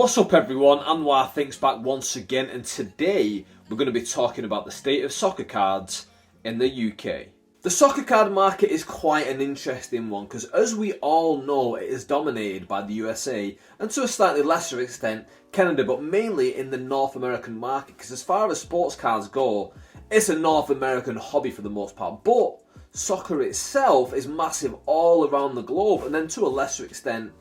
What's up everyone, Anwar Thinks Back once again, and today we're going to be talking about the state of soccer cards in the UK. The soccer card market is quite an interesting one because, as we all know, it is dominated by the USA and to a slightly lesser extent Canada, but mainly in the North American market, because as far as sports cards go, it's a North American hobby for the most part, but soccer itself is massive all around the globe and then to a lesser extent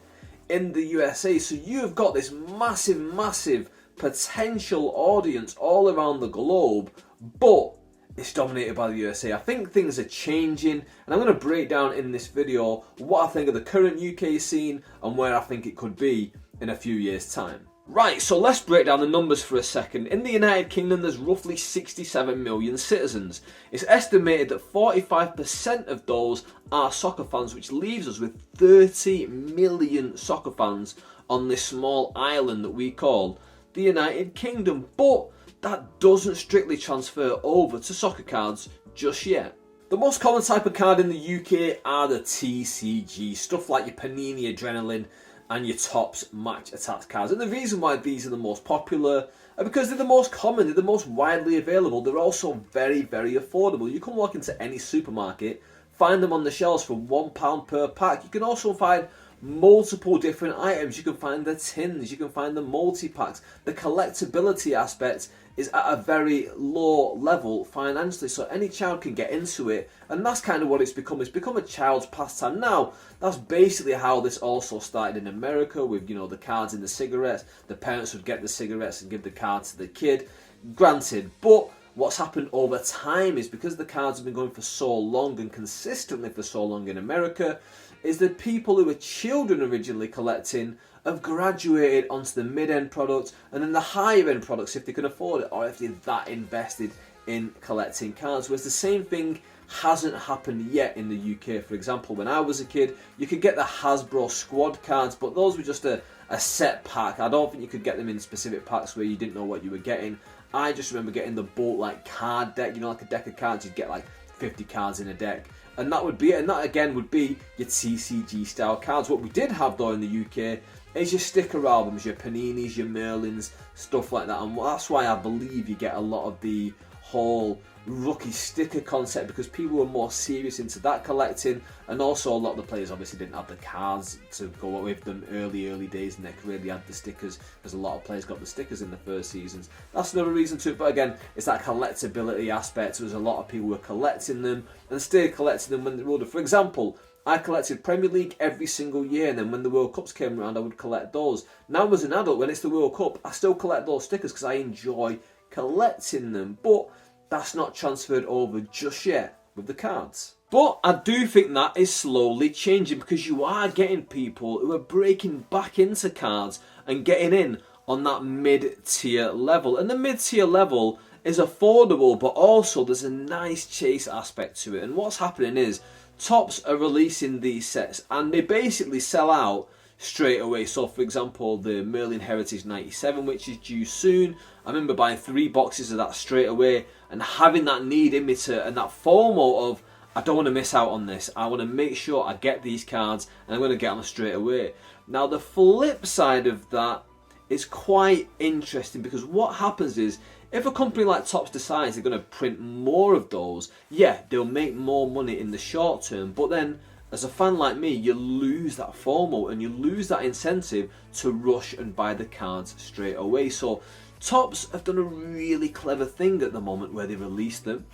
in the USA. So you've got this massive potential audience all around the globe, but it's dominated by the USA. I think things are changing, and I'm going to break down in this video what I think of the current UK scene and where I think it could be in a few years' time. Right, so let's break down the numbers for a second. In the United Kingdom, there's roughly 67 million citizens. It's estimated that 45% of those are soccer fans, which leaves us with 30 million soccer fans on this small island that we call the United Kingdom. But that doesn't strictly transfer over to soccer cards just yet. The most common type of card in the UK are the TCG, stuff like your Panini Adrenaline and your Topps Match Attax cards. And the reason why these are the most popular are because they're the most common, they're the most widely available, they're also very affordable. You can walk into any supermarket, find them on the shelves for £1 per pack. You can also find multiple different items. You can find the tins, you can find the multi-packs. The collectability aspect is at a very low level financially, so any child can get into it, and that's kind of what it's become. It's become a child's pastime. Now, that's basically how this also started in America with, you know, the cards in the cigarettes. The parents would get the cigarettes and give the cards to the kid. Granted, but what's happened over time is, because the cards have been going for so long and consistently for so long in America, is that people who were children originally collecting have graduated onto the mid-end products and then the higher-end products if they can afford it, or if they're that invested in collecting cards. Whereas the same thing hasn't happened yet in the UK. For example, when I was a kid, you could get the Hasbro squad cards, but those were just a set pack. I don't think you could get them in specific packs where you didn't know what you were getting. I just remember getting the bulk like card deck, you know, like a deck of cards. You'd get like 50 cards in a deck, and that would be it. And that again would be your TCG style cards. What we did have though in the UK is your sticker albums, your Paninis, your Merlins, stuff like that. And that's why I believe you get a lot of the whole rookie sticker concept, because people were more serious into that collecting, and also a lot of the players obviously didn't have the cards to go with them early days in their career. They had the stickers, because a lot of players got the stickers in the first seasons. That's another reason to it, but again, it's that collectability aspect. There's a lot of people who were collecting them and still collecting them when they were older. For example, I collected Premier League every single year, and then when the World Cups came around, I would collect those. Now as an adult, when it's the World Cup, I still collect those stickers because I enjoy collecting them, but that's not transferred over just yet with the cards. But I do think that is slowly changing, because you are getting people who are breaking back into cards and getting in on that mid-tier level. And the mid-tier level is affordable, but also there's a nice chase aspect to it. And what's happening is Topps are releasing these sets and they basically sell out straight away. So for example, the Merlin Heritage 97, which is due soon, I remember buying 3 boxes of that straight away and having that need in me to, and that FOMO of, I don't want to miss out on this, I want to make sure I get these cards and I'm going to get them straight away. Now the flip side of that is quite interesting, because what happens is, if a company like Topps decides they're going to print more of those, yeah, they'll make more money in the short term, but then as a fan like me, you lose that FOMO and you lose that incentive to rush and buy the cards straight away. So Topps have done a really clever thing at the moment where they release them.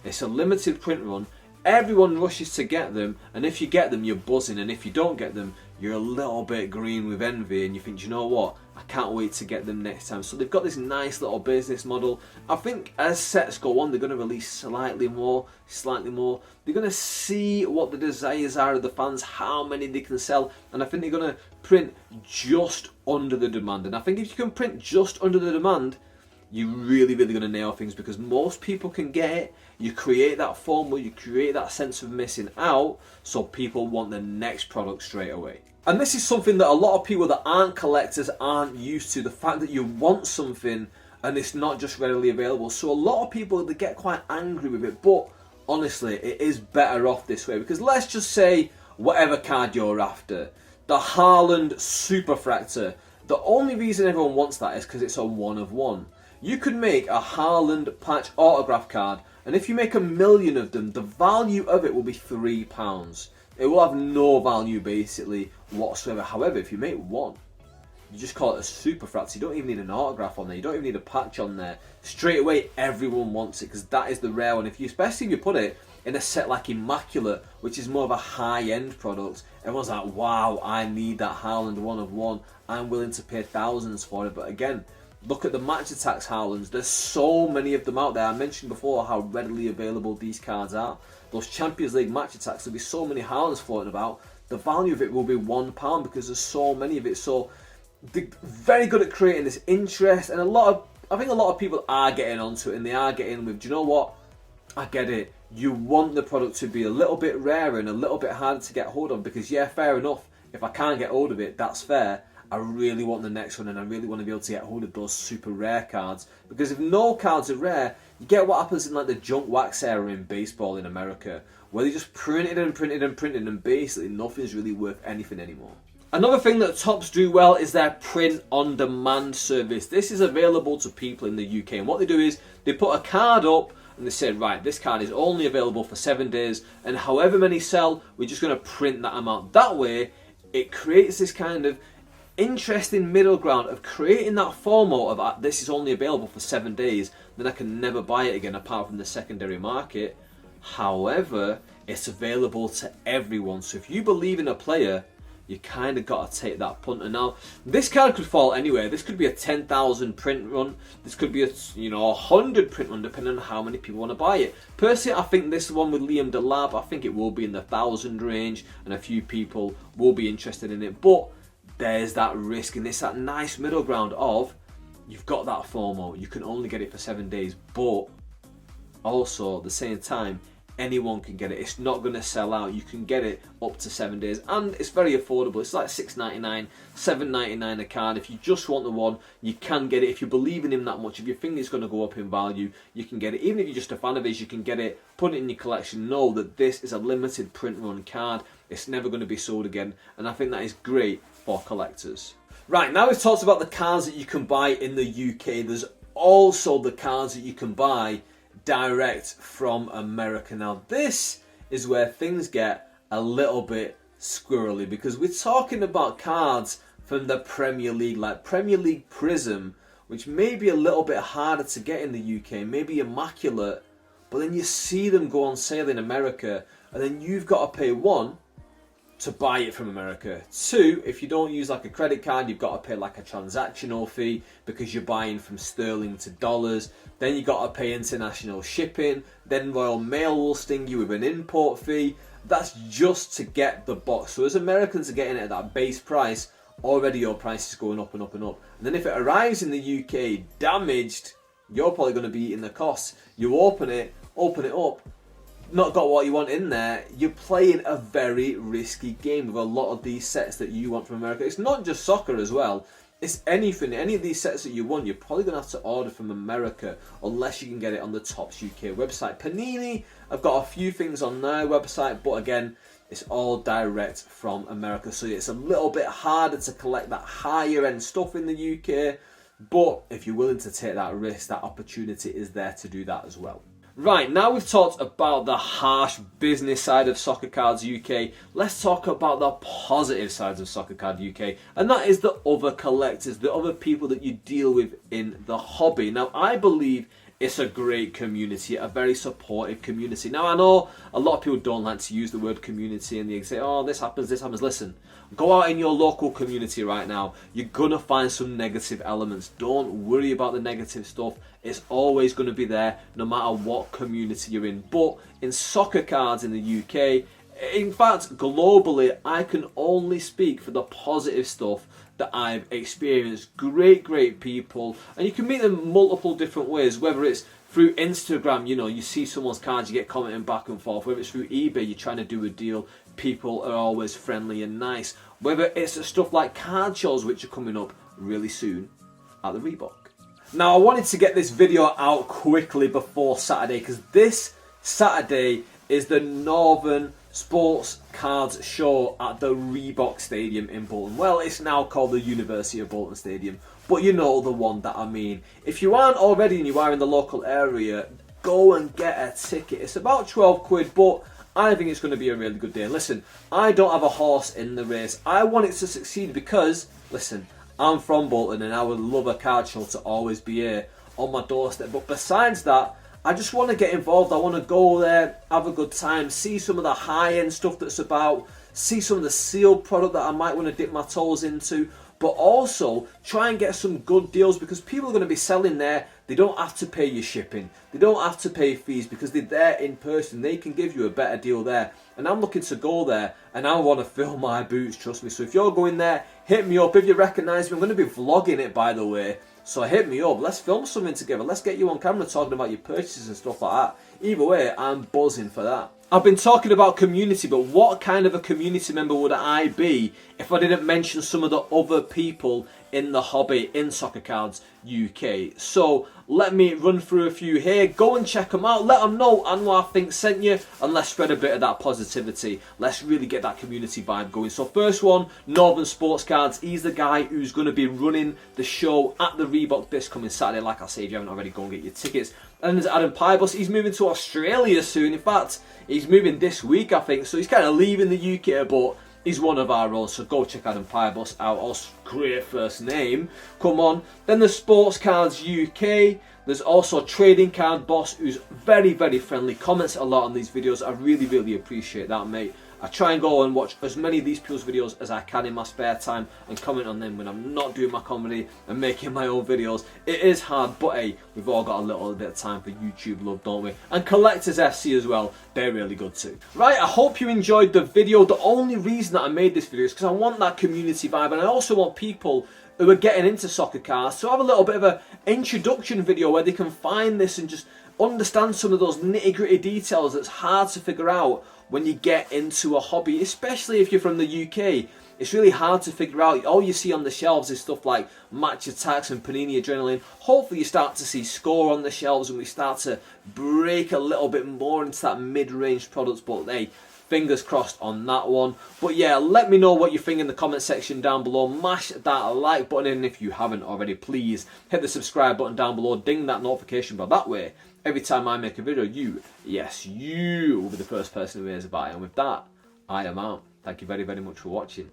It's a limited print run. Everyone rushes to get them, and if you get them, you're buzzing, and if you don't get them, you're a little bit green with envy, and you think, you know what, I can't wait to get them next time. So they've got this nice little business model. I think as sets go on, they're going to release slightly more. They're going to see what the desires are of the fans, how many they can sell, and I think they're going to print just under the demand. And I think if you can print just under the demand, you're really going to nail things, because most people can get it. You create that FOMO, you create that sense of missing out, so people want the next product straight away. And this is something that a lot of people that aren't collectors aren't used to, the fact that you want something and it's not just readily available. So a lot of people, they get quite angry with it, but honestly, it is better off this way, because let's just say whatever card you're after, the Haaland Superfractor, The only reason everyone wants that is because it's a one of one. You could make a Haaland patch autograph card, and if you make 1 million of them, the value of it will be £3. It will have no value basically whatsoever. However, if you make one, you just call it a super frats. You don't even need an autograph on there. You don't even need a patch on there. Straight away, everyone wants it because that is the rare one. Especially if you put it in a set like Immaculate, which is more of a high-end product, everyone's like, wow, I need that Haaland one of one. I'm willing to pay thousands for it. But again, look at the Match Attax Haalands. There's so many of them out there. I mentioned before how readily available these cards are. Those Champions League Match Attax, there'll be so many Haalands floating about. The value of it will be £1 because there's so many of it. So they're very good at creating this interest, and I think a lot of people are getting onto it, and they are getting with, do you know what? I get it. You want the product to be a little bit rarer and a little bit harder to get hold of because, yeah, fair enough. If I can't get hold of it, that's fair. I really want the next one, and I really want to be able to get hold of those super rare cards. Because if no cards are rare, you get what happens in like the junk wax era in baseball in America, where they just printed and printed and printed, and basically nothing's really worth anything anymore. Another thing that Topps do well is their print on demand service. This is available to people in the UK, and what they do is they put a card up and they say, right, this card is only available for 7 days, and however many sell, we're just going to print that amount. That way, it creates this kind of interesting middle ground of creating that FOMO of this is only available for 7 days, then I can never buy it again apart from the secondary market. However, it's available to everyone, so if you believe in a player, you kind of got to take that punt. And now, this card could fall anywhere. This could be a 10,000 print run. This could be a 100 print run, depending on how many people want to buy it. Personally, I think this one with Liam Delap, I think it will be in the 1,000 range, and a few people will be interested in it. But there's that risk, and it's that nice middle ground of you've got that FOMO. You can only get it for 7 days, but also at the same time, anyone can get it. It's not going to sell out. You can get it up to 7 days, and it's very affordable. It's like $6.99, $7.99 a card. If you just want the one, you can get it. If you believe in him that much, if you think it's going to go up in value, you can get it. Even if you're just a fan of his, you can get it, put it in your collection. Know that this is a limited print run card. It's never going to be sold again, and I think that is great for collectors. Right, now we've talked about the cards that you can buy in the UK. There's also the cards that you can buy direct from America. Now this is where things get a little bit squirrely, because we're talking about cards from the Premier League, like Premier League Prism, which may be a little bit harder to get in the UK, maybe Immaculate, but then you see them go on sale in America, and then you've got to pay one, to buy it from America. 2, if you don't use like a credit card, you've got to pay like a transactional fee because you're buying from sterling to dollars. Then you got to pay international shipping. Then Royal Mail will sting you with an import fee. That's just to get the box. So as Americans are getting it at that base price, already your price is going up and up and up. And then if it arrives in the UK damaged, you're probably going to be eating the costs. You open it up, not got what you want in there, you're playing a very risky game with a lot of these sets that you want from America. It's not just soccer as well. It's anything, any of these sets that you want, you're probably going to have to order from America unless you can get it on the Topps UK website. Panini, I've got a few things on their website, but again, it's all direct from America. So it's a little bit harder to collect that higher end stuff in the UK. But if you're willing to take that risk, that opportunity is there to do that as well. Right, now we've talked about the harsh business side of Soccer Cards UK, let's talk about the positive sides of Soccer Card UK, and that is the other collectors, the other people that you deal with in the hobby. Now, I believe it's a great community, a very supportive community. Now, I know a lot of people don't like to use the word community, and they say, oh, this happens, this happens. Listen, go out in your local community right now. You're going to find some negative elements. Don't worry about the negative stuff. It's always going to be there, no matter what community you're in. But in Soccer Cards in the UK, in fact, globally, I can only speak for the positive stuff that I've experienced. Great people, and you can meet them multiple different ways, whether it's through Instagram, you see someone's cards, you get commenting back and forth, whether it's through eBay, you're trying to do a deal, people are always friendly and nice, whether it's stuff like card shows which are coming up really soon at the Reebok. Now, I wanted to get this video out quickly before Saturday, because this Saturday is the Northern sports cards show at the Reebok Stadium in Bolton. Well, it's now called the University of Bolton Stadium, but you know the one that I mean. If you aren't already and you are in the local area, go and get a ticket. It's about 12 quid, but I think it's going to be a really good day. And listen, I don't have a horse in the race. I want it to succeed because, listen, I'm from Bolton and I would love a card show to always be here on my doorstep. But besides that, I just want to get involved. I want to go there, have a good time, see some of the high-end stuff that's about, see some of the sealed product that I might want to dip my toes into, but also try and get some good deals because people are going to be selling there. They don't have to pay you shipping. They don't have to pay fees because they're there in person. They can give you a better deal there. And I'm looking to go there and I want to fill my boots, trust me. So if you're going there, hit me up. If you recognise me, I'm going to be vlogging it, by the way. So hit me up. Let's film something together. Let's get you on camera talking about your purchases and stuff like that. Either way, I'm buzzing for that. I've been talking about community, but what kind of a community member would I be if I didn't mention some of the other people in the hobby in Soccer Cards UK? So let me run through a few here. Go and check them out. Let them know Anwar Think sent you, and let's spread a bit of that positivity. Let's really get that community vibe going. So first one, Northern Sports Cards. He's the guy who's going to be running the show at the Reebok this coming Saturday. Like I say, if you haven't already, go and get your tickets. And there's Adam Pybus. He's moving to Australia soon. In fact, he's moving this week, I think. So he's kind of leaving the UK, but he's one of our own. So go check Adam Pybus out. Also, great first name. Come on. Then there's Sports Cards UK. There's also Trading Card Boss, who's very, very friendly. Comments a lot on these videos. I really, really appreciate that, mate. I try and go and watch as many of these people's videos as I can in my spare time and comment on them when I'm not doing my comedy and making my own videos. It is hard, but hey, we've all got a little bit of time for YouTube love, don't we? And Collectors FC as well, they're really good too. Right, I hope you enjoyed the video. The only reason that I made this video is because I want that community vibe, and I also want people who are getting into soccer cards to have a little bit of an introduction video where they can find this and just understand some of those nitty-gritty details that's hard to figure out when you get into a hobby, especially if you're from the UK. It's really hard to figure out. All you see on the shelves is stuff like Match Attacks and Panini Adrenaline. Hopefully you start to see Score on the shelves and we start to break a little bit more into that mid-range products, but hey, fingers crossed on that one. But yeah, let me know what you think in the comment section down below. Mash that like button in if you haven't already. Please hit the subscribe button down below. Ding that notification bell. That way, every time I make a video, you will be the first person who hears about it. And with that, I am out. Thank you very, very much for watching.